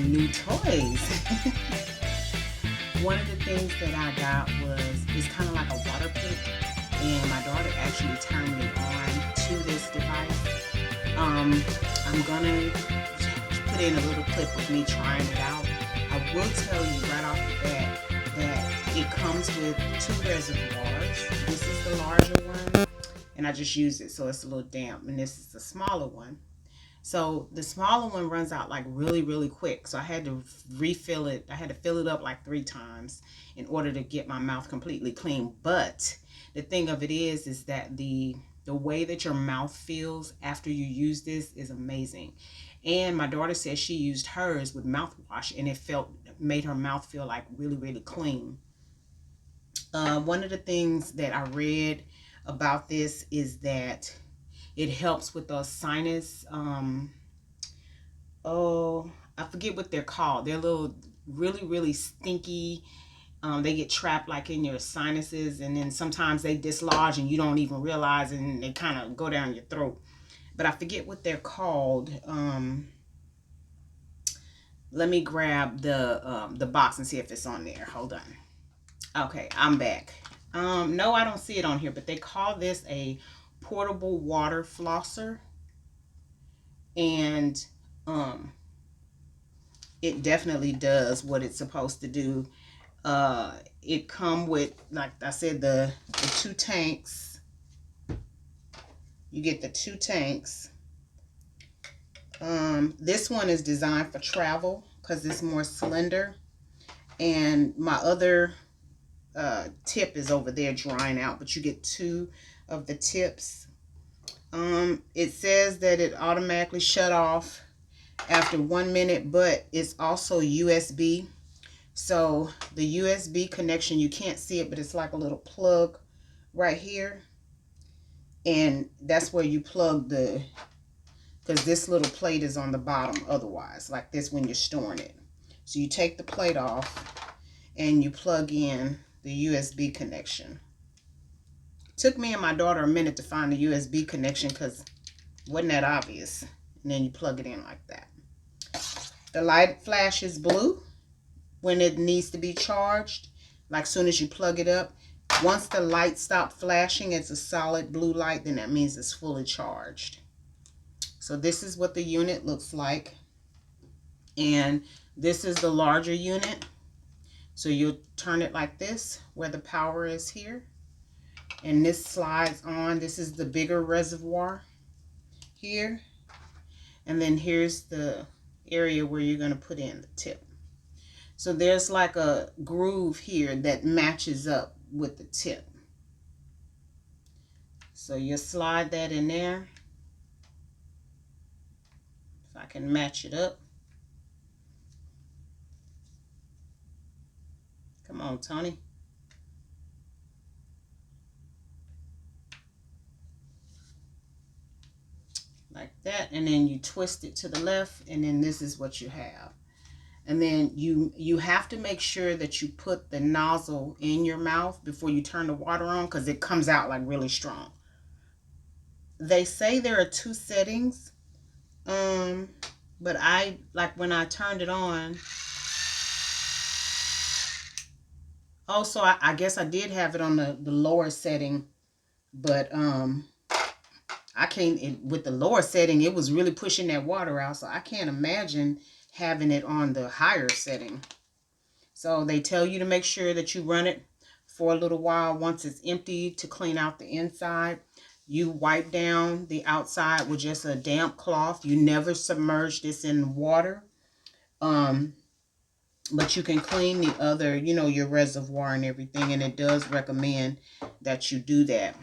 some new toys. One of the things that I got is kind of like a water pick, and my daughter actually turned me on to this device. I'm gonna put in a little clip of me trying it out. I will tell you right off the bat that it comes with two reservoirs. This is the larger one, and I just use it so it's a little damp, and this is the smaller one. So the smaller one runs out like really, really quick. So I had to refill it. I had to fill it up like 3 times in order to get my mouth completely clean. But the thing of it is that the way that your mouth feels after you use this is amazing. And my daughter said she used hers with mouthwash, and it made her mouth feel like really, really clean. One of the things that I read about this is that it helps with those sinus, I forget what they're called. They're little, really, really stinky. They get trapped like in your sinuses, and then sometimes they dislodge and you don't even realize, and they kind of go down your throat. But I forget what they're called. Let me grab the box and see if it's on there. Hold on. Okay, I'm back. No, I don't see it on here, but they call this a portable water flosser, and it definitely does what it's supposed to do. It come with, like I said, the 2 tanks. You get the 2 tanks. This one is designed for travel because it's more slender, and my other tip is over there drying out, but you get 2 of the tips. It says that it automatically shut off after 1 minute, but it's also USB. So the USB connection, you can't see it, but it's like a little plug right here, and that's where you plug because this little plate is on the bottom otherwise, like this when you're storing it. So you take the plate off and you plug in the USB connection. It took me and my daughter a minute to find the USB connection because it wasn't that obvious. And then you plug it in like that. The light flashes blue when it needs to be charged, like soon as you plug it up. Once the light stops flashing, it's a solid blue light, then that means it's fully charged. So this is what the unit looks like, and this is the larger unit. So you'll turn it like this, where the power is here, and this slides on. This is the bigger reservoir here, and then here's the area where you're going to put in the tip. So there's like a groove here that matches up with the tip. So you slide that in there. If I can match it up. Come on, Toni. Like that, and then you twist it to the left, and then this is what you have. And then you have to make sure that you put the nozzle in your mouth before you turn the water on, because it comes out like really strong. They say there are 2 settings, but I, like when I turned it on, also I guess I did have it on the lower setting, but I can't, with the lower setting, it was really pushing that water out, so I can't imagine having it on the higher setting. So they tell you to make sure that you run it for a little while. Once it's empty, to clean out the inside. You wipe down the outside with just a damp cloth. You never submerge this in water. But you can clean the other, your reservoir and everything, and it does recommend that you do that.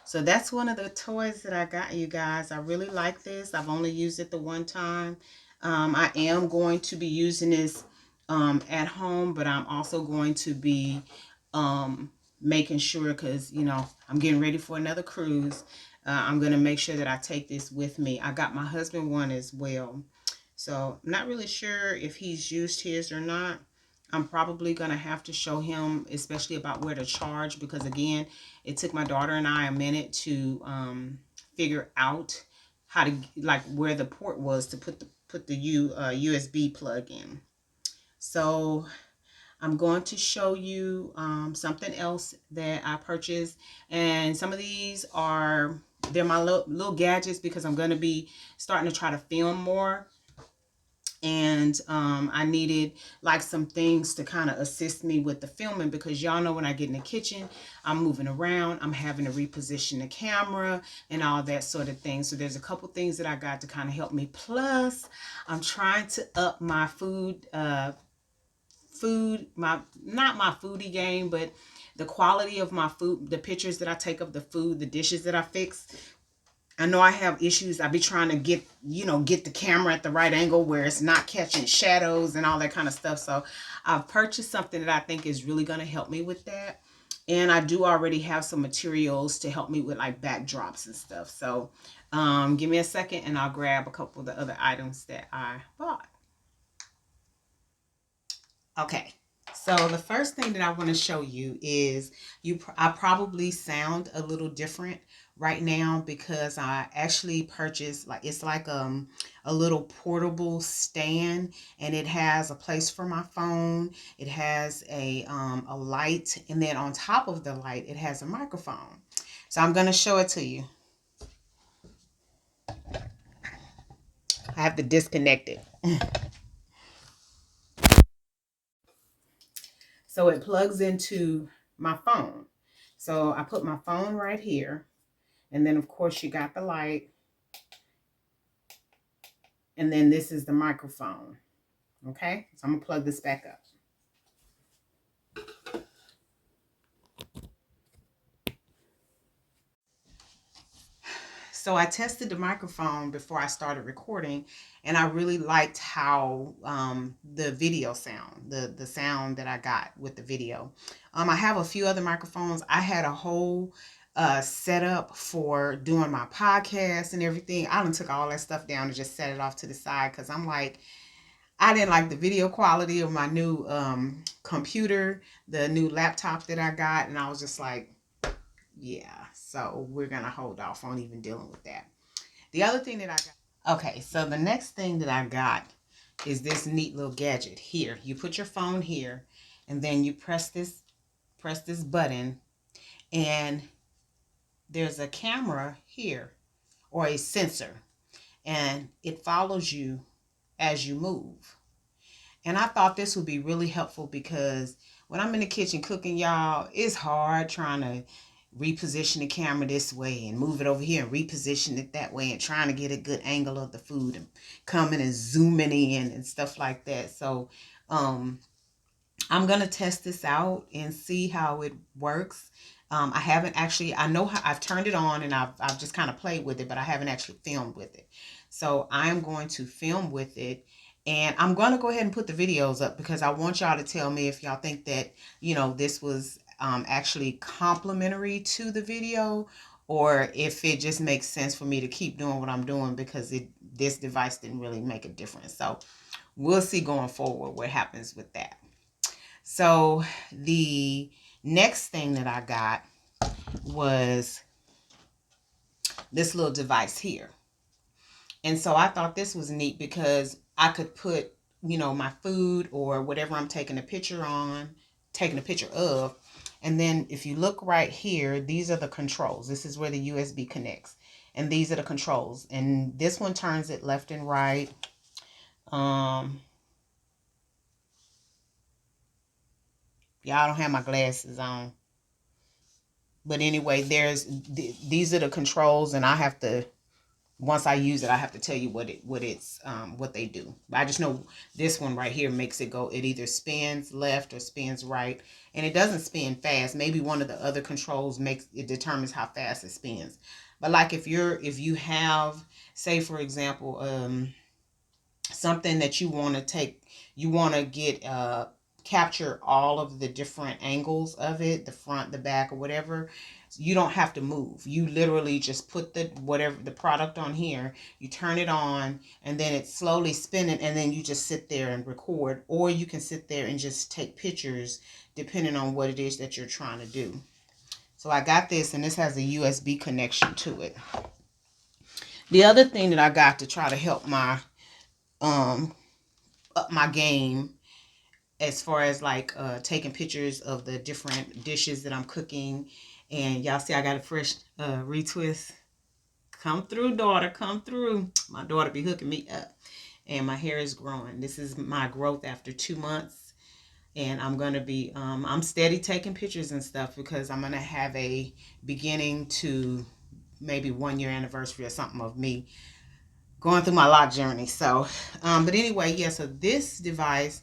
So that's one of the toys that I got, you guys. I really like this. I've only used it the 1 time. I am going to be using this at home, but I'm also going to be making sure, because, I'm getting ready for another cruise. I'm going to make sure that I take this with me. I got my husband one as well. So I'm not really sure if he's used his or not. I'm probably going to have to show him, especially about where to charge, because again, it took my daughter and I a minute to figure out how to, like, where the port was to put put the USB plug in. So I'm going to show you something else that I purchased, and some of these they're my little gadgets because I'm going to be starting to try to film more. And I needed like some things to kind of assist me with the filming, because y'all know when I get in the kitchen, I'm moving around, I'm having to reposition the camera and all that sort of thing. So there's a couple things that I got to kind of help me. Plus, I'm trying to up my not my foodie game, but the quality of my food, the pictures that I take of the food, the dishes that I fix. I know I have issues. I be trying to get the camera at the right angle where it's not catching shadows and all that kind of stuff. So I've purchased something that I think is really going to help me with that. And I do already have some materials to help me with like backdrops and stuff. So give me a second and I'll grab a couple of the other items that I bought. Okay. So the first thing that I want to show you is I probably sound a little different right now because I actually purchased it's like a little portable stand, and it has a place for my phone. It has a light, and then on top of the light it has a microphone. So I'm going to show it to you. I have to disconnect it. So it plugs into my phone. So I put my phone right here. And then, of course, you got the light. And then this is the microphone. Okay? So I'm going to plug this back up. So I tested the microphone before I started recording, and I really liked how the video sound, the sound that I got with the video. I have a few other microphones. I had a whole setup for doing my podcast and everything. I done took all that stuff down and just set it off to the side because I'm like, I didn't like the video quality of my new computer, the new laptop that I got, and I was just like, yeah, so we're going to hold off on even dealing with that. The other thing that I got, okay, so the next thing that I got is this neat little gadget here. You put your phone here, and then you press this button, and there's a camera here, or a sensor, and it follows you as you move. And I thought this would be really helpful because when I'm in the kitchen cooking, y'all, it's hard trying to reposition the camera this way and move it over here and reposition it that way and trying to get a good angle of the food and coming and zooming in and stuff like that. So I'm going to test this out and see how it works. I haven't actually, I know how I've turned it on and I've just kind of played with it, but I haven't actually filmed with it. So I'm going to film with it. And I'm going to go ahead and put the videos up because I want y'all to tell me if y'all think that, this was actually complimentary to the video, or if it just makes sense for me to keep doing what I'm doing because this device didn't really make a difference. So we'll see going forward what happens with that. So the next thing that I got was this little device here. And so I thought this was neat because I could put, my food or whatever I'm taking a picture of. And then if you look right here, these are the controls. This is where the USB connects. And these are the controls. And this one turns it left and right. Y'all don't have my glasses on. But anyway, these are the controls, and I have to, once I use it, I have to tell you what they do. But I just know this one right here makes it go, it either spins left or spins right, and it doesn't spin fast. Maybe one of the other controls determines how fast it spins. But like if you have, say for example, something that you want to get capture all of the different angles of it, the front, the back, or whatever. You don't have to move. You literally just put the product on here, you turn it on, and then it's slowly spinning, and then you just sit there and record, or you can sit there and just take pictures depending on what it is that you're trying to do. So I got this, and this has a USB connection to it. The other thing that I got to try to help my um up my game as far as like taking pictures of the different dishes that I'm cooking. And y'all see I got a fresh retwist. Come through, daughter, come through. My daughter be hooking me up. And my hair is growing. This is my growth after 2 months. And I'm going to be, I'm steady taking pictures and stuff because I'm going to have a beginning to maybe 1 year anniversary or something of me going through my lot journey. So, but anyway, yeah, so this device,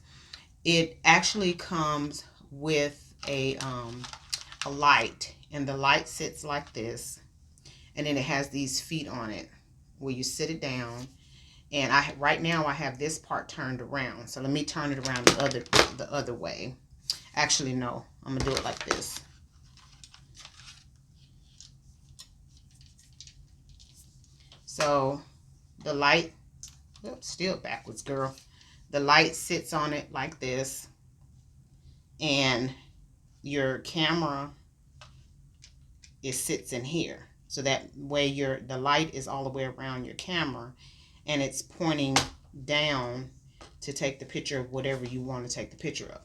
it actually comes with a light, and the light sits like this, and then it has these feet on it where you sit it down. And I right now I have this part turned around, so let me turn it around the other way. Actually, no, I'm gonna do it like this. So the light, oops, still backwards, girl. The light sits on it like this, and your camera, it sits in here. So that way the light is all the way around your camera, and it's pointing down to take the picture of whatever you want to take the picture of.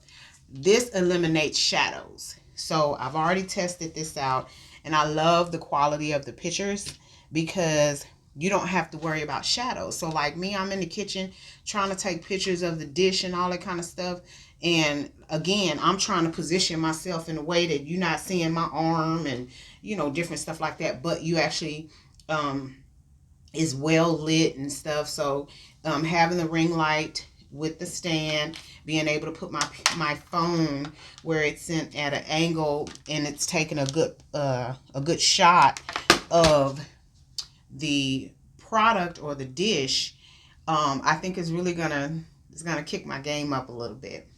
This eliminates shadows. So I've already tested this out, and I love the quality of the pictures because you don't have to worry about shadows. So like me, I'm in the kitchen trying to take pictures of the dish and all that kind of stuff. And again, I'm trying to position myself in a way that you're not seeing my arm and, different stuff like that. But you actually, is well lit and stuff. So having the ring light with the stand, being able to put my phone where it's in at an angle and it's taking a good shot of the product or the dish, I think it's gonna kick my game up a little bit.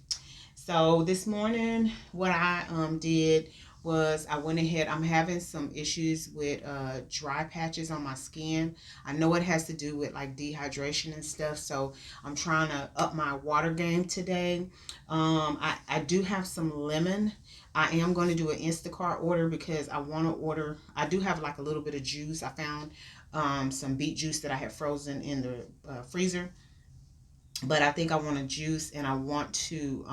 So this morning, what I did was I went ahead. I'm having some issues with dry patches on my skin. I know it has to do with like dehydration and stuff. So I'm trying to up my water game today. I do have some lemon. I am going to do an Instacart order because I want to order. I do have like a little bit of juice. I found some beet juice that I had frozen in the freezer, but I think I want a juice, and I want to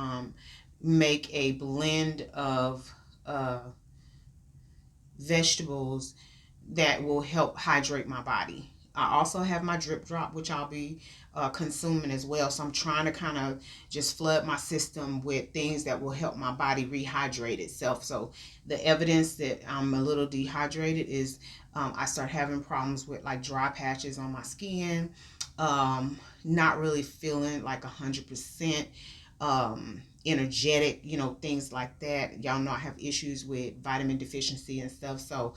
make a blend of uh, vegetables that will help hydrate my body. I also have my drip drop, which I'll be consuming as well. So I'm trying to kind of just flood my system with things that will help my body rehydrate itself. So the evidence that I'm a little dehydrated is I start having problems with like dry patches on my skin, not really feeling like 100% energetic, things like that. Y'all know I have issues with vitamin deficiency and stuff. So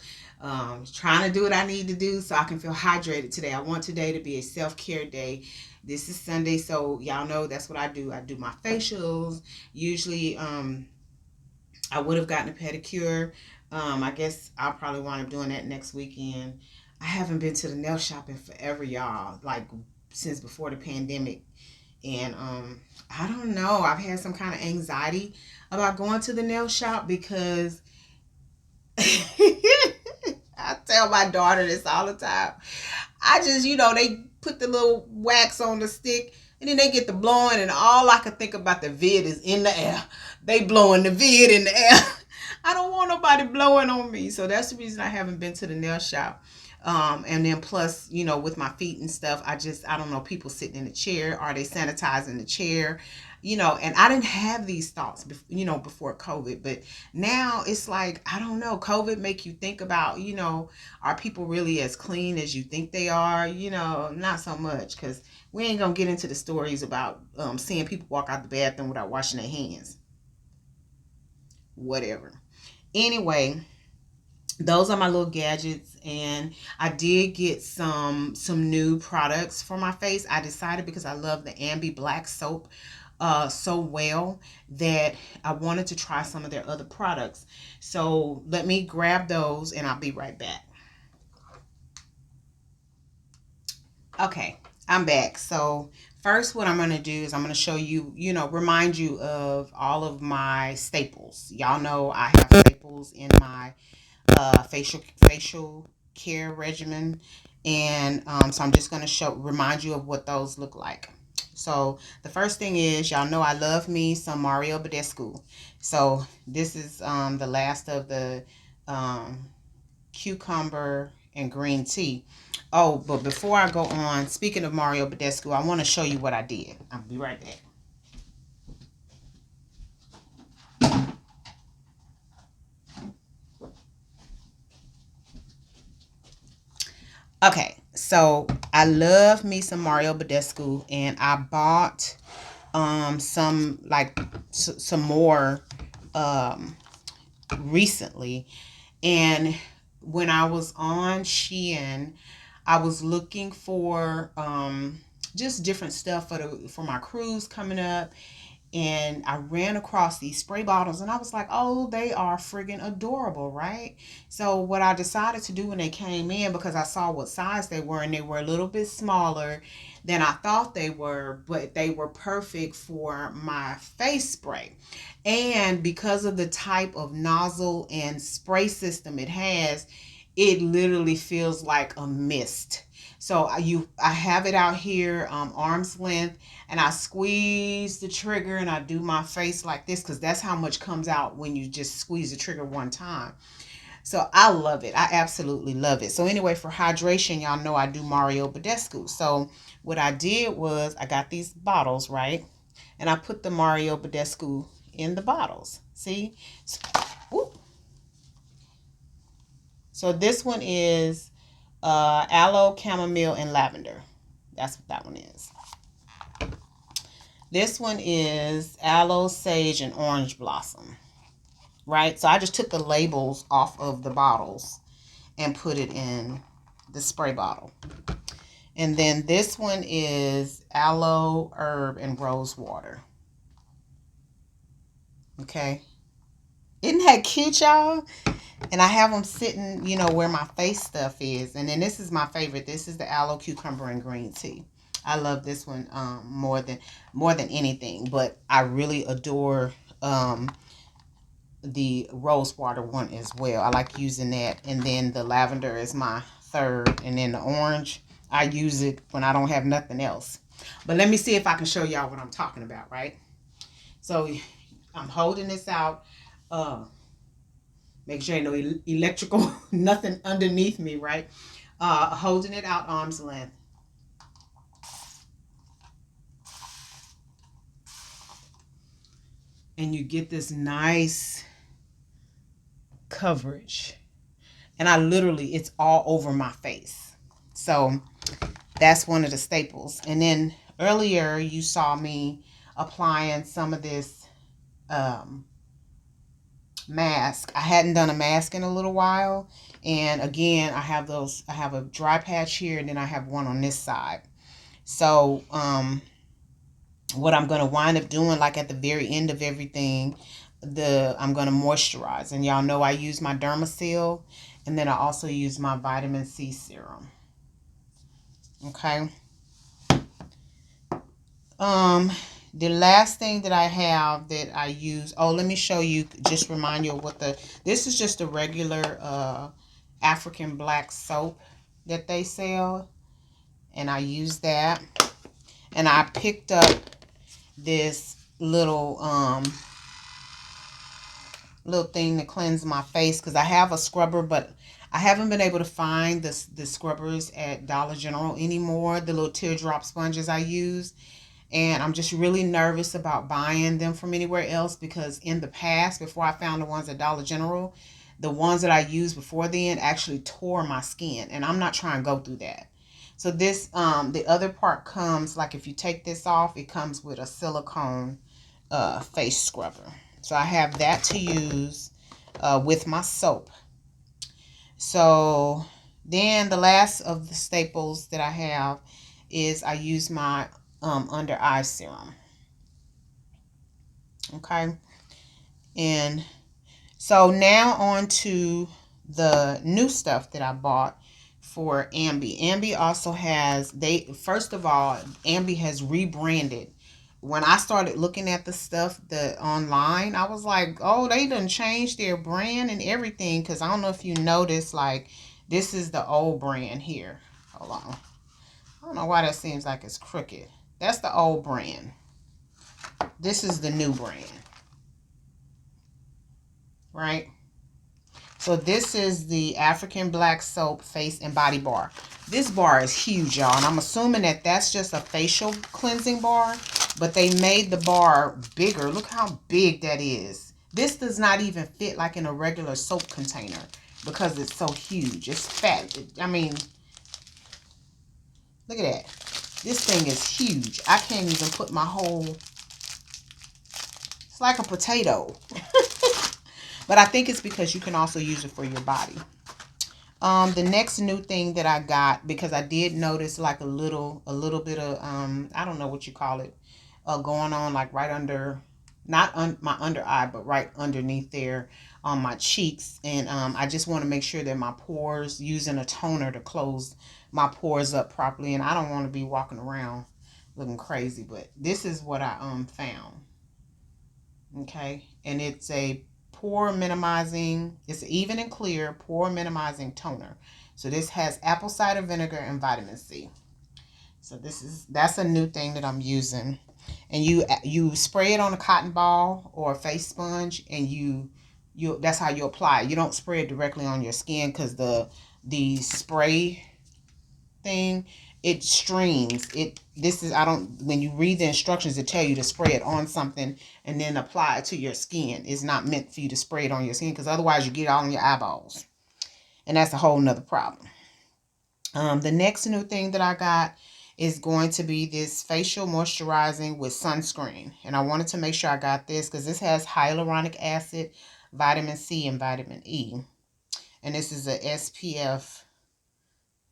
trying to do what I need to do so I can feel hydrated today. I want today to be a self-care day. This is Sunday, so y'all know that's what I do. I do my facials. Usually I would have gotten a pedicure. I guess I'll probably wind up doing that next weekend. I haven't been to the nail shop in forever, y'all, like since before the pandemic. And I don't know, I've had some kind of anxiety about going to the nail shop because I tell my daughter this all the time. I just, they put the little wax on the stick, and then they get the blowing, and all I can think about the vid is in the air. They blowing the vid in the air. I don't want nobody blowing on me. So that's the reason I haven't been to the nail shop. And then plus, with my feet and stuff, I don't know, people sitting in the chair, are they sanitizing the chair? And I didn't have these thoughts, before COVID, but now it's like, I don't know, COVID make you think about, are people really as clean as you think they are? Not so much, because we ain't gonna get into the stories about seeing people walk out the bathroom without washing their hands. Whatever. Anyway, those are my little gadgets, and I did get some new products for my face. I decided, because I love the Ambi Black soap so well, that I wanted to try some of their other products. So let me grab those and I'll be right back. Okay, I'm back. So first, what I'm going to do is I'm going to show you, remind you of all of my staples. Y'all know I have staples in my facial care regimen, and so I'm just going to remind you of what those look like. So the first thing is, y'all know I love me some Mario Badescu. So this is the last of the cucumber and green tea. Oh, but before I go on, speaking of Mario Badescu, I want to show you what I did. I'll be right back. Okay, so I love me some Mario Badescu, and I bought some like some more um recently. And when I was on Shein, I was looking for just different stuff for my cruise coming up, and I ran across these spray bottles, and I was like, oh, they are friggin' adorable, right? So what I decided to do when they came in, because I saw what size they were, and they were a little bit smaller than I thought they were, but they were perfect for my face spray. And because of the type of nozzle and spray system it has, it literally feels like a mist. So I have it out here, arm's length, and I squeeze the trigger and I do my face like this, because that's how much comes out when you just squeeze the trigger one time. So I love it. I absolutely love it. So anyway, for hydration, y'all know I do Mario Badescu. So what I did was I got these bottles, right? And I put the Mario Badescu in the bottles. See? So this one is aloe, chamomile, and lavender. That's what that one is. This one is aloe, sage, and orange blossom. Right? So I just took the labels off of the bottles and put it in the spray bottle. And then this one is aloe, herb, and rose water. Okay. Isn't that cute, y'all? And I have them sitting, where my face stuff is. And then this is my favorite. This is the aloe, cucumber, and green tea. I love this one more than anything. But I really adore the rose water one as well. I like using that. And then the lavender is my third. And then the orange, I use it when I don't have nothing else. But let me see if I can show y'all what I'm talking about, right? So I'm holding this out. Make sure ain't no electrical, nothing underneath me, right? Holding it out arm's length. And you get this nice coverage. And it's all over my face. So that's one of the staples. And then earlier you saw me applying some of this mask. I hadn't done a mask in a little while. And again, I have a dry patch here, and then I have one on this side. So what I'm going to wind up doing, like at the very end of everything, I'm going to moisturize. And y'all know I use my Dermasil, and then I also use my vitamin C serum. Okay. The last thing that I have that I use, let me show you, just remind you of this is just a regular African black soap that they sell, and I use that. And I picked up this little thing to cleanse my face, because I have a scrubber, but I haven't been able to find the scrubbers at Dollar General anymore, the little teardrop sponges I use. And I'm just really nervous about buying them from anywhere else, because in the past, before I found the ones at Dollar General, the ones that I used before then actually tore my skin, and I'm not trying to go through that. So this, the other part comes, like if you take this off, it comes with a silicone face scrubber. So I have that to use with my soap. So then the last of the staples that I have is I use my under eye serum. Okay. And so now on to the new stuff that I bought for Ambi. Ambi also has, first of all, Ambi has rebranded. When I started looking at the stuff online, I was like, oh, they done changed their brand and everything. Because I don't know if you noticed, like, this is the old brand here. Hold on. I don't know why that seems like it's crooked. That's the old brand. This is the new brand. Right? So this is the African Black Soap Face and Body Bar. This bar is huge, y'all. And I'm assuming that that's just a facial cleansing bar. But they made the bar bigger. Look how big that is. This does not even fit like in a regular soap container because it's so huge. It's fat. I mean, look at that. This thing is huge. I can't even put my whole... It's like a potato. But I think it's because you can also use it for your body. The next new thing that I got, because I did notice like a little bit of, I don't know what you call it, going on like right under, not my under eye, but right underneath there on my cheeks. And I just want to make sure that my pores, using a toner to close my pores up properly. And I don't want to be walking around looking crazy, but this is what I found. Okay, and it's a pore minimizing, it's even and clear pore minimizing toner. So this has apple cider vinegar and vitamin C. So that's a new thing that I'm using. And you spray it on a cotton ball or a face sponge, and you that's how you apply it. You don't spray it directly on your skin because the spray thing, it streams it. This is, I don't, when you read the instructions, it tell you to spray it on something and then apply it to your skin. It's not meant for you to spray it on your skin because otherwise you get it all in your eyeballs, and that's a whole nother problem. The next new thing that I got is going to be this facial moisturizing with sunscreen, and I wanted to make sure I got this because this has hyaluronic acid, vitamin C, and vitamin E, and this is a SPF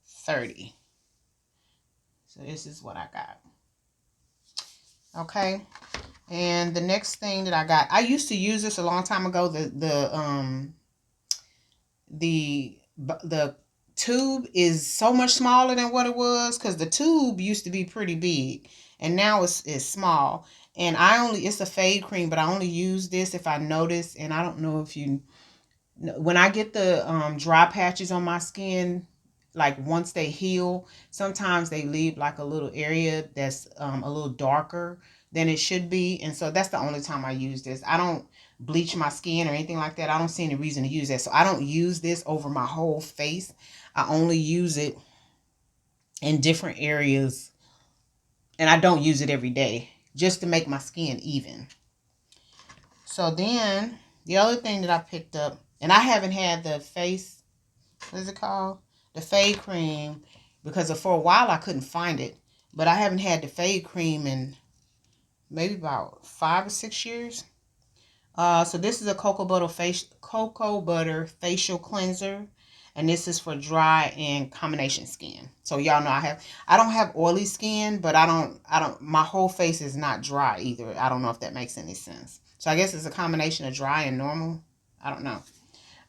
30. So this is what I got. Okay. And the next thing that I got, I used to use this a long time ago. The tube is so much smaller than what it was because the tube used to be pretty big and now it's small. And it's a fade cream, but I only use this if I notice. And I don't know if you, when I get the dry patches on my skin, like once they heal, sometimes they leave like a little area that's a little darker than it should be. And so that's the only time I use this. I don't bleach my skin or anything like that. I don't see any reason to use that. So I don't use this over my whole face. I only use it in different areas, and I don't use it every day just to make my skin even. So then the other thing that I picked up, and I haven't had the face, what is it called? The fade cream, because for a while I couldn't find it, but I haven't had the fade cream in maybe about 5 or 6 years. So this is a cocoa butter facial cleanser, and this is for dry and combination skin. So y'all know I don't have oily skin, but my whole face is not dry either. I don't know if that makes any sense. So I guess it's a combination of dry and normal. I don't know,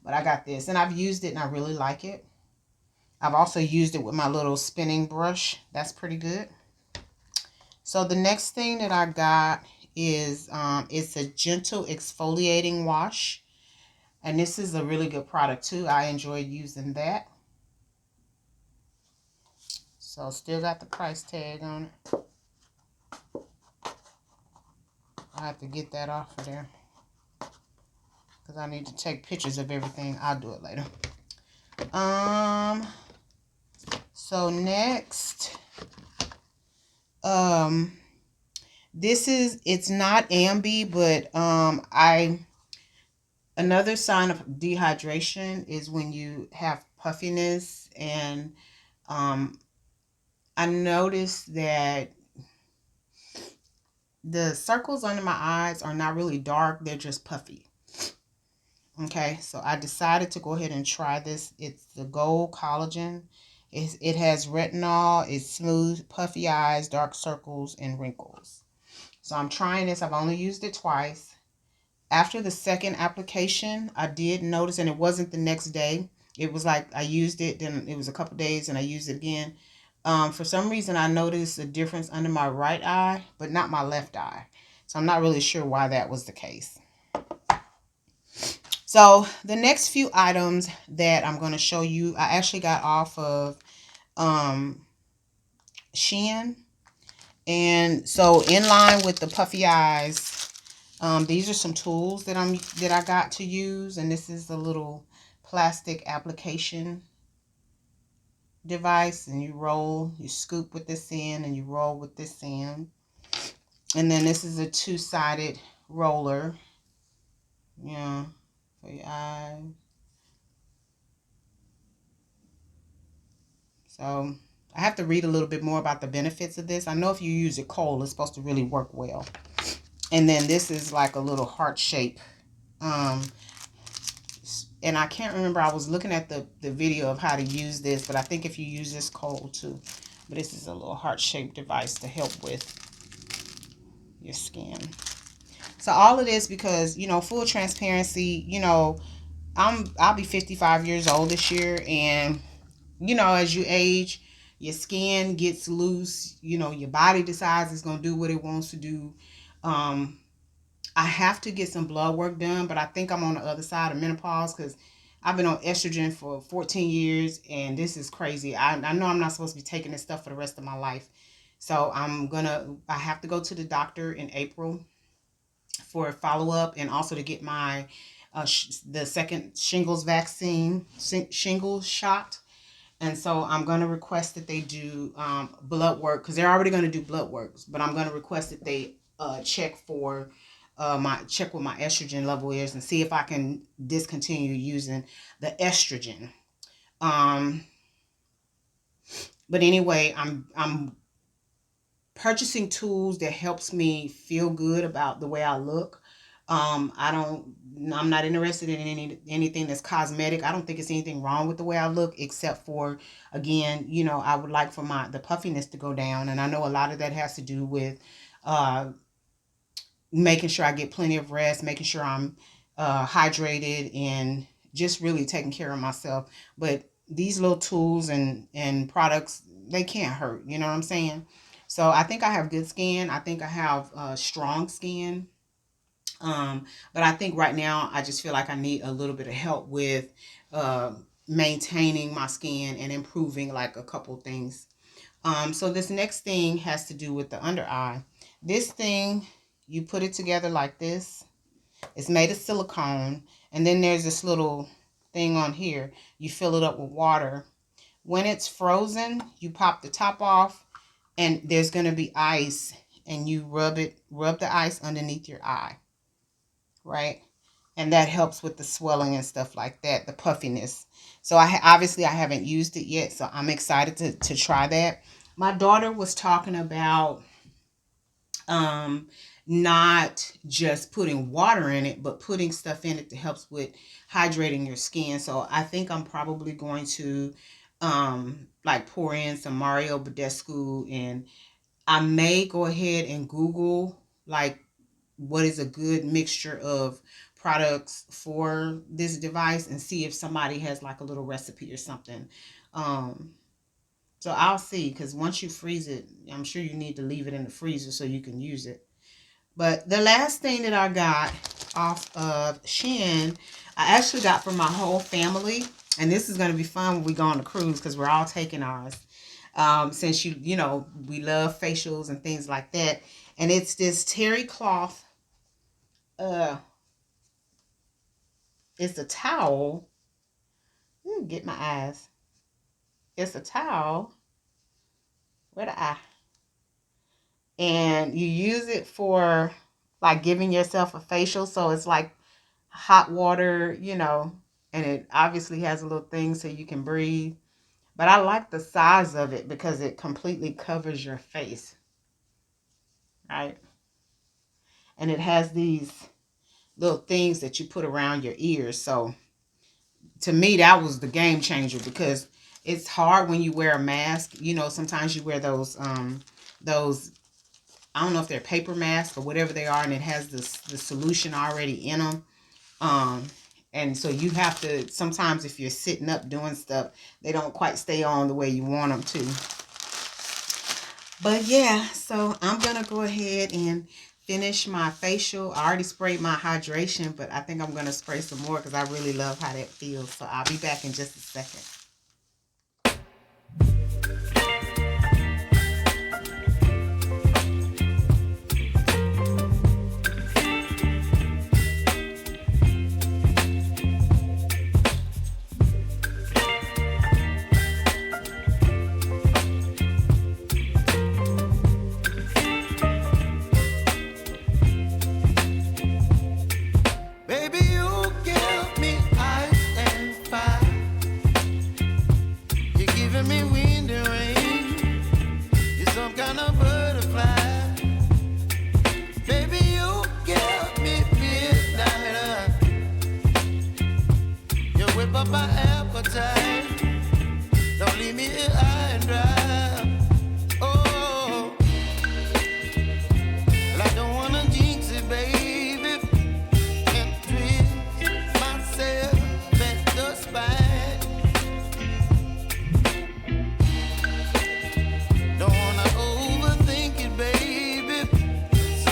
but I got this and I've used it and I really like it. I've also used it with my little spinning brush. That's pretty good. So the next thing that I got is it's a gentle exfoliating wash, and this is a really good product too. I enjoy using that. So still got the price tag on it. I have to get that off of there because I need to take pictures of everything. I'll do it later. So next, it's not Ambi, but another sign of dehydration is when you have puffiness, and I noticed that the circles under my eyes are not really dark, they're just puffy. Okay, so I decided to go ahead and try this. It's the Gold Collagen. It has retinol, it's smooth, puffy eyes, dark circles, and wrinkles. So I'm trying this. I've only used it twice. After the second application, I did notice, and it wasn't the next day. It was like I used it, then it was a couple days, and I used it again. For some reason, I noticed a difference under my right eye, but not my left eye. So I'm not really sure why that was the case. So the next few items that I'm going to show you, I actually got off of Shein. And so in line with the puffy eyes, these are some tools that I got to use, and this is a little plastic application device, and you scoop with this end and you roll with this end. And then this is a two-sided roller, yeah, for your eye. So I have to read a little bit more about the benefits of this. I know if you use it cold, it's supposed to really work well. And then this is like a little heart shape. And I can't remember, I was looking at the video of how to use this, but I think if you use this cold too. But this is a little heart-shaped device to help with your skin. So all of this because, you know, full transparency, you know, I'll be 55 years old this year, and you know, as you age, your skin gets loose, you know, your body decides it's going to do what it wants to do. I have to get some blood work done, but I think I'm on the other side of menopause because I've been on estrogen for 14 years, and this is crazy. I know I'm not supposed to be taking this stuff for the rest of my life. So I have to go to the doctor in April for a follow-up, and also to get my the second shingles vaccine, shingles shot. And so I'm going to request that they do blood work, because they're already going to do blood works, but I'm going to request that they check for check what my estrogen level is and see if I can discontinue using the estrogen. But anyway, I'm purchasing tools that helps me feel good about the way I look. I'm not interested in anything that's cosmetic. I don't think it's anything wrong with the way I look, except for, again, you know, I would like for the puffiness to go down. And I know a lot of that has to do with making sure I get plenty of rest, making sure I'm hydrated, and just really taking care of myself. But these little tools and products, they can't hurt. You know what I'm saying? So I think I have good skin. I think I have strong skin. But I think right now I just feel like I need a little bit of help with uh, maintaining my skin and improving like a couple things. So this next thing has to do with the under eye. This thing, you put it together like this. It's made of silicone. And then there's this little thing on here. You fill it up with water. When it's frozen, you pop the top off, and there's going to be ice, and you rub the ice underneath your eye, right? And that helps with the swelling and stuff like that, the puffiness. So obviously I haven't used it yet, so I'm excited to try that. My daughter was talking about not just putting water in it, but putting stuff in it that helps with hydrating your skin. So I think I'm probably going to like pour in some Mario Badescu, and I may go ahead and Google like what is a good mixture of products for this device, and see if somebody has like a little recipe or something. Um, so I'll see, because once you freeze it, I'm sure you need to leave it in the freezer so you can use it. But the last thing that I got off of Shein, I actually got for my whole family. And this is going to be fun when we go on the cruise, because we're all taking ours. Since you know, we love facials and things like that. And it's this terry cloth. It's a towel. Get my eyes. It's a towel. Where the eye? And you use it for like giving yourself a facial. So it's like hot water, you know, and it obviously has a little thing so you can breathe. But I like the size of it because it completely covers your face, right? And it has these little things that you put around your ears. So to me, that was the game changer, because it's hard when you wear a mask. You know, sometimes you wear those, I don't know if they're paper masks or whatever they are, and it has the solution already in them. Um, and so you have to, sometimes if you're sitting up doing stuff, they don't quite stay on the way you want them to. But yeah, so I'm going to go ahead and finish my facial. I already sprayed my hydration, but I think I'm going to spray some more because I really love how that feels. So I'll be back in just a second.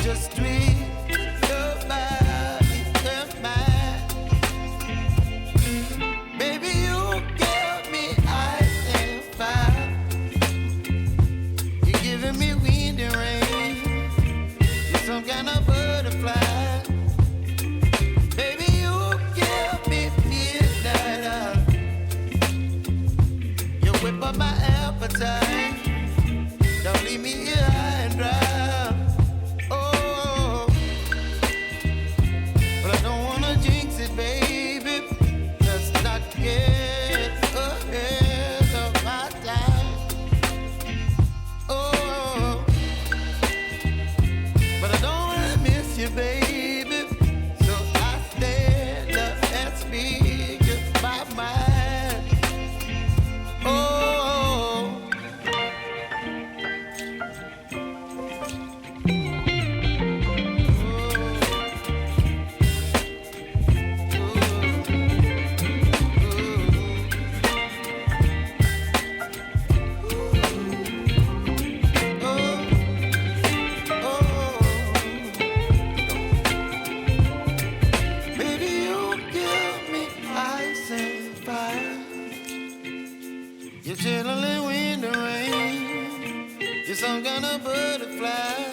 just tweet your body, your mind. Baby, you give me ice and fire. You're giving me wind and rain. You're some kind of butterfly. Baby, you give me midnight. You whip up my appetite. Don't leave me here high and dry. Oh, but I don't wanna jinx it, baby. Let's not get ahead of my time. Oh, but I don't wanna miss you, baby. So I stand up and speak my mind. Oh. You're chilling wind and rain. You're some kind of butterfly.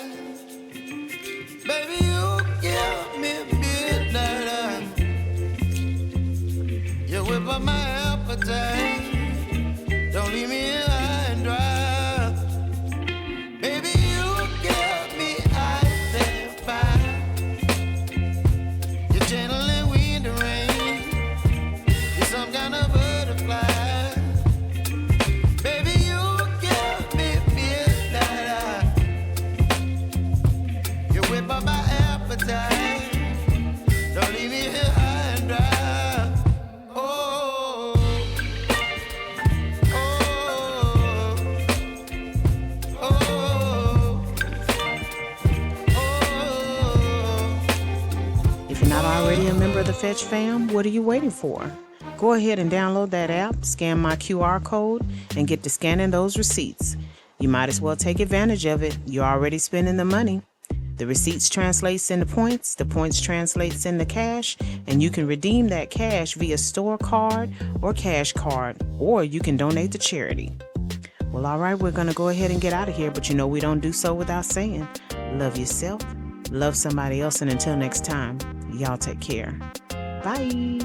Baby, you give me midnight. You whip up my appetite. Don't leave me here high and dry. Baby, you give me ice and fire. You're channeling wind and rain. You're some kind of butterfly. Don't leave me here high and dry. Oh, oh, oh, oh. If you're not already a member of the Fetch fam, what are you waiting for? Go ahead and download that app, scan my QR code, and get to scanning those receipts. You might as well take advantage of it. You're already spending the money. The receipts translates into points, the points translates into cash, and you can redeem that cash via store card or cash card, or you can donate to charity. Well, all right, we're going to go ahead and get out of here, but you know we don't do so without saying, love yourself, love somebody else, and until next time, y'all take care. Bye.